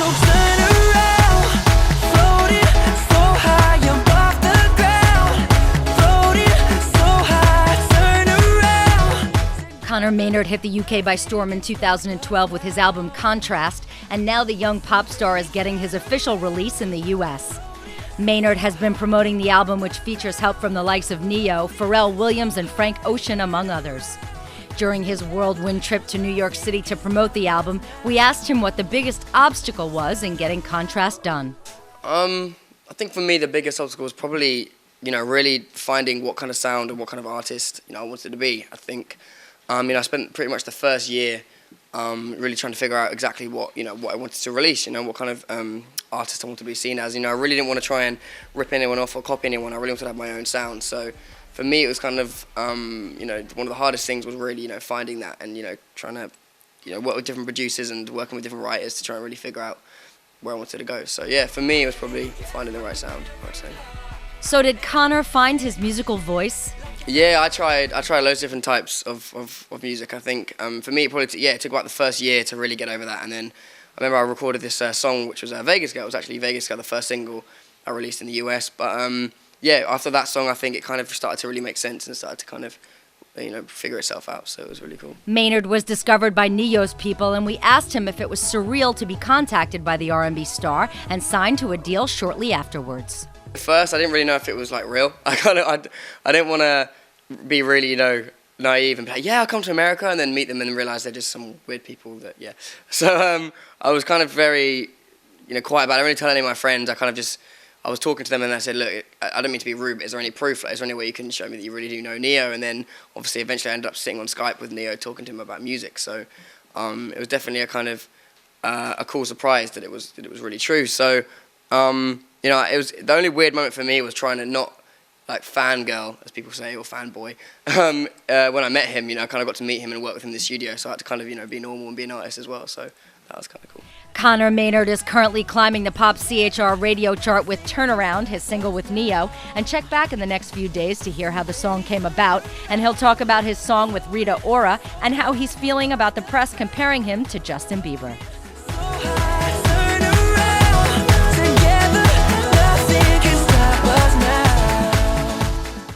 So turn around, floating so high above the ground, floating so high, turn around. Conor Maynard hit the UK by storm in 2012 with his album Contrast, and now the young pop star is getting his official release in the US. Maynard has been promoting the album, which features help from the likes of Neo, Pharrell Williams, and Frank Ocean, among others. During his whirlwind trip to New York City to promote the album, we asked him what the biggest obstacle was in getting Contrast done. I think for me the biggest obstacle was probably, really finding what kind of sound and what kind of artist, I wanted to be. I think, I spent pretty much the first year really trying to figure out exactly what I wanted to release, what kind of artist I wanted to be seen as. I really didn't want to try and rip anyone off or copy anyone. I really wanted to have my own sound. So for me, it was kind of, one of the hardest things was really, finding that and, trying to, work with different producers and working with different writers to try and really figure out where I wanted to go. So yeah, for me, it was probably finding the right sound, I'd say. So did Conor find his musical voice? Yeah, I tried loads of different types of music. I think for me, it took about the first year to really get over that. And then I remember I recorded this song, which was Vegas Girl. It was actually Vegas Girl, the first single I released in the US. But yeah, after that song, I think it kind of started to really make sense and started to kind of, figure itself out. So it was really cool. Maynard was discovered by Neo's people, and we asked him if it was surreal to be contacted by the R&B star and signed to a deal shortly afterwards. At first, I didn't really know if it was like real. I didn't want to be really, naive and be like, yeah, I'll come to America, and then meet them and realize they're just some weird people that, yeah. So I was kind of very, quiet about it. I didn't really tell any of my friends. I was talking to them and I said, look, I don't mean to be rude, but is there any proof? Like, is there any way you can show me that you really do know Neo? And then obviously eventually I ended up sitting on Skype with Neo talking to him about music. So it was definitely a kind of a cool surprise that it was really true. So it was the only weird moment for me was trying to not like fangirl, as people say, or fanboy. When I met him, I kind of got to meet him and work with him in the studio, so I had to kind of be normal and be an artist as well. So that was kind of cool. Conor Maynard is currently climbing the Pop CHR radio chart with Turnaround, his single with Neo. And check back in the next few days to hear how the song came about. And he'll talk about his song with Rita Ora and how he's feeling about the press comparing him to Justin Bieber.